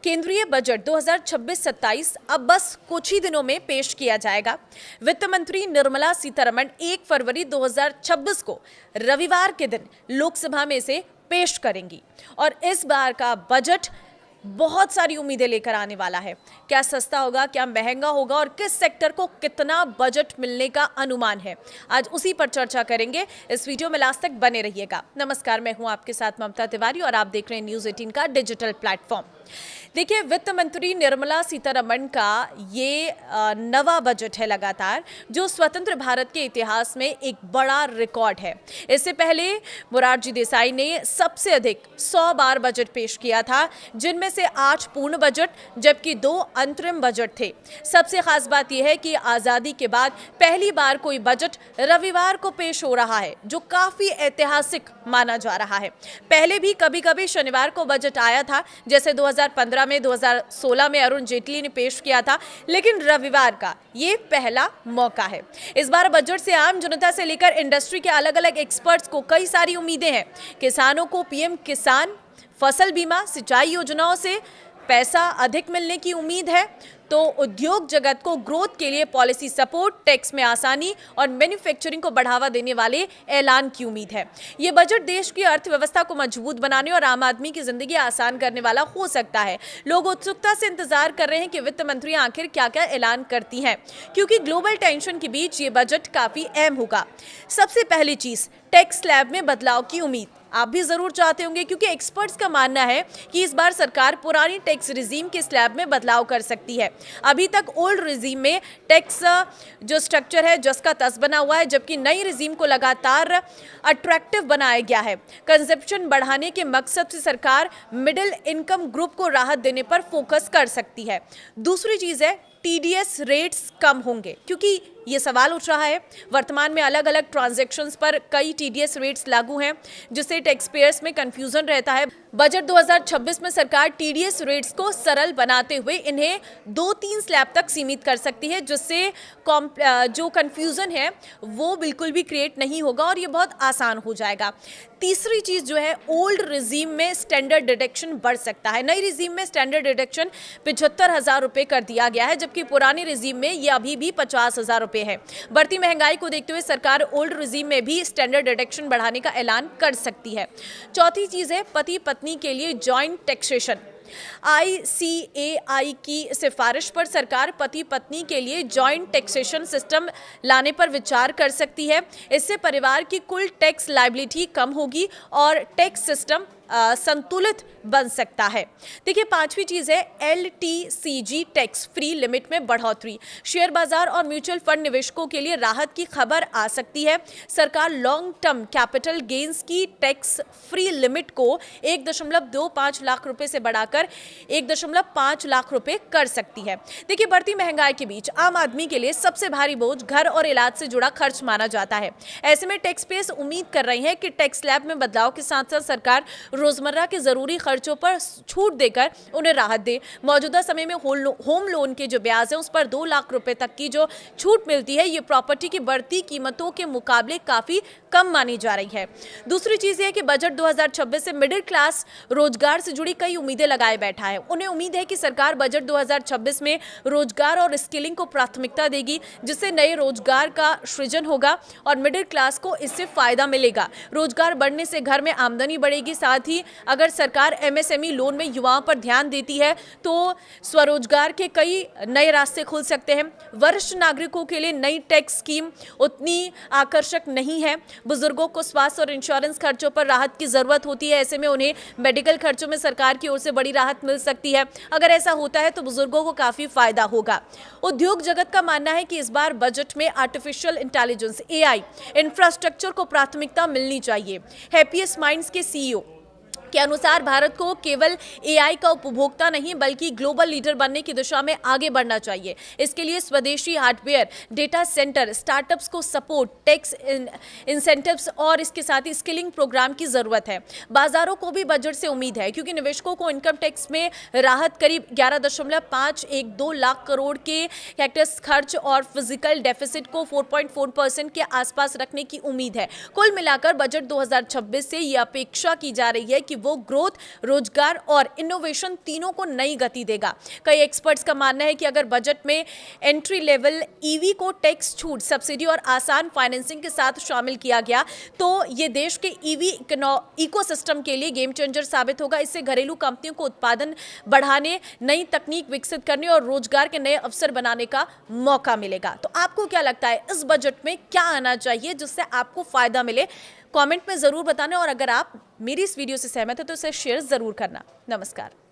केंद्रीय बजट 2026-27 अब बस कुछ ही दिनों में पेश किया जाएगा। वित्त मंत्री निर्मला सीतारमण 1 फरवरी 2026 को रविवार के दिन लोकसभा में इसे पेश करेंगी और इस बार का बजट बहुत सारी उम्मीदें लेकर आने वाला है। क्या सस्ता होगा, क्या महंगा होगा और किस सेक्टर को कितना बजट मिलने का अनुमान है, आज उसी पर चर्चा करेंगे। इस वीडियो में लास्ट तक बने रहिएगा। नमस्कार, मैं हूं आपके साथ ममता तिवारी और आप देख रहे हैं न्यूज़ 18 का डिजिटल प्लेटफॉर्म। देखिए, वित्त मंत्री निर्मला सीतारमण का ये नवा बजट है लगातार, जो स्वतंत्र भारत के इतिहास में एक बड़ा रिकॉर्ड है। इससे पहले मोरारजी देसाई ने सबसे अधिक 100 बार बजट पेश किया था, जिनमें से 8 पूर्ण बजट जबकि 2 अंतरिम बजट थे। सबसे खास बात यह है कि आज़ादी के बाद पहली बार कोई बजट रविवार को पेश हो रहा है, जो काफ़ी ऐतिहासिक माना जा रहा है। पहले भी कभी कभी शनिवार को बजट आया था, जैसे 2015 में, 2016 में अरुण जेटली ने पेश किया था, लेकिन रविवार का ये पहला मौका है। इस बार बजट से आम जनता से लेकर इंडस्ट्री के अलग अलग एक्सपर्ट्स को कई सारी उम्मीदें हैं। किसानों को पीएम किसान, फसल बीमा, सिंचाई योजनाओं से पैसा अधिक मिलने की उम्मीद है, तो उद्योग जगत को ग्रोथ के लिए पॉलिसी सपोर्ट, टैक्स में आसानी और मैन्युफैक्चरिंग को बढ़ावा देने वाले ऐलान की उम्मीद है। ये बजट देश की अर्थव्यवस्था को मजबूत बनाने और आम आदमी की जिंदगी आसान करने वाला हो सकता है। लोग उत्सुकता से इंतजार कर रहे हैं कि वित्त मंत्री आखिर क्या क्या ऐलान करती हैं, क्योंकि ग्लोबल टेंशन के बीच ये बजट काफी अहम होगा। सबसे पहली चीज, टैक्स स्लैब में बदलाव की उम्मीद आप भी जरूर चाहते होंगे, क्योंकि एक्सपर्ट्स का मानना है कि इस बार सरकार पुरानी टैक्स रिजीम के स्लैब में बदलाव कर सकती है। अभी तक ओल्ड रिजीम में टैक्स जो स्ट्रक्चर है जस का तस बना हुआ है, जबकि नई रिजीम को लगातार अट्रैक्टिव बनाया गया है। कंजप्शन बढ़ाने के मकसद से सरकार मिडिल इनकम ग्रुप को राहत देने पर फोकस कर सकती है। दूसरी चीज है, टीडीएस रेट्स कम होंगे, क्योंकि ये सवाल उठ रहा है। वर्तमान में अलग अलग ट्रांजैक्शंस पर कई टीडीएस रेट्स लागू हैं, जिससे टैक्स पेयर्स में कंफ्यूजन रहता है। बजट 2026 में सरकार टीडीएस रेट्स को सरल बनाते हुए इन्हें 2-3 स्लैब तक सीमित कर सकती है, जिससे जो कंफ्यूजन है वो बिल्कुल भी क्रिएट नहीं होगा और ये बहुत आसान हो जाएगा। तीसरी चीज जो है, ओल्ड रिजीम में स्टैंडर्ड डिडक्शन बढ़ सकता है। नई रिजीम में स्टैंडर्ड डिडक्शन 75,000 रुपये कर दिया गया है, जबकि पुरानी रिजीम में ये अभी भी 50,000 रुपये है। बढ़ती महंगाई को देखते हुए सरकार ओल्ड रिजीम में भी स्टैंडर्ड डिडक्शन बढ़ाने का ऐलान कर सकती है। चौथी चीज है, पति पत्नी के लिए जॉइंट टैक्सेशन। ICAI की सिफारिश पर सरकार पति पत्नी के लिए जॉइंट टैक्सेशन सिस्टम लाने पर विचार कर सकती है। इससे परिवार की कुल टैक्स लायबिलिटी कम होगी और टैक्स सिस्टम संतुलित बन सकता है। देखिए, पांचवी चीज है, LTCG टैक्स फ्री लिमिट में बढ़ोतरी। शेयर बाजार और म्यूचुअल फंड निवेशकों के लिए राहत की खबर आ सकती है। सरकार लॉन्ग टर्म कैपिटल गेन्स की टैक्स फ्री लिमिट को 1.25 लाख रुपए से बढ़ाकर 1.5 लाख रुपए कर सकती है। देखिए, बढ़ती महंगाई के बीच आम आदमी के लिए सबसे भारी बोझ घर और इलाज से जुड़ा खर्च माना जाता है। ऐसे में टैक्स पेयर्स उम्मीद कर रही है कि टैक्स स्लैब में बदलाव के साथ साथ सरकार रोजमर्रा के जरूरी खर्चों पर छूट देकर उन्हें राहत दे। मौजूदा समय में होम लोन के जो ब्याज है उस पर 2 लाख रुपए तक की जो छूट मिलती है, ये प्रॉपर्टी की बढ़ती कीमतों के मुकाबले काफी कम मानी जा रही है। दूसरी चीज ये है कि बजट 2026 से मिडिल क्लास रोजगार से जुड़ी कई उम्मीदें लगाए बैठा है। उन्हें उम्मीद है कि सरकार बजट 2026 में रोजगार और स्किलिंग को प्राथमिकता देगी, जिससे नए रोजगार का सृजन होगा और मिडिल क्लास को इससे फायदा मिलेगा। रोजगार बढ़ने से घर में आमदनी बढ़ेगी। साथ ही अगर सरकार MSME लोन में युवाओं पर ध्यान देती है तो स्वरोजगार के कई नए रास्ते खुल सकते हैं। वरिष्ठ नागरिकों के लिए नई टैक्स स्कीम उतनी आकर्षक नहीं है। बुजुर्गों को स्वास्थ्य और इंश्योरेंस खर्चों पर राहत की जरूरत होती है। ऐसे में उन्हें मेडिकल खर्चों में सरकार की ओर से बड़ी राहत मिल सकती है। अगर ऐसा होता है तो बुजुर्गों को काफी फायदा होगा। उद्योग जगत का मानना है कि इस बार बजट में आर्टिफिशियल इंटेलिजेंस AI इंफ्रास्ट्रक्चर को प्राथमिकता मिलनी चाहिए। हैप्पीएस्ट माइंड्स के CEO के अनुसार भारत को केवल AI का उपभोक्ता नहीं बल्कि ग्लोबल लीडर बनने की दिशा में आगे बढ़ना चाहिए। इसके लिए स्वदेशी हार्डवेयर, डेटा सेंटर, स्टार्टअप्स को सपोर्ट, टैक्स इंसेंटिव्स और इसके साथ ही स्किलिंग प्रोग्राम की जरूरत है। बाजारों को भी बजट से उम्मीद है, क्योंकि निवेशकों को इनकम टैक्स में राहत करीब 11.512 लाख करोड़ के टैक्स खर्च और फिजिकल डेफिसिट को 4.4% के आसपास रखने की उम्मीद है। कुल मिलाकर बजट 2026 से यह अपेक्षा की जा रही है कि कि वो ग्रोथ, रोजगार और इनोवेशन तीनों को नई गति देगा। कई एक्सपर्ट्स का मानना है कि अगर बजट में एंट्री लेवल ईवी को टैक्स छूट, सब्सिडी और आसान फाइनेंसिंग के साथ शामिल किया गया तो ये देश के ईवी इकोसिस्टम के लिए गेम चेंजर साबित होगा। इससे घरेलू कंपनियों को उत्पादन बढ़ाने, नई तकनीक विकसित करने और रोजगार के नए अवसर बनाने का मौका मिलेगा। तो आपको क्या लगता है इस बजट में क्या आना चाहिए जिससे आपको फायदा मिले? कमेंट में जरूर बताना और अगर आप मेरी इस वीडियो से सहमत है तो इसे शेयर जरूर करना। नमस्कार।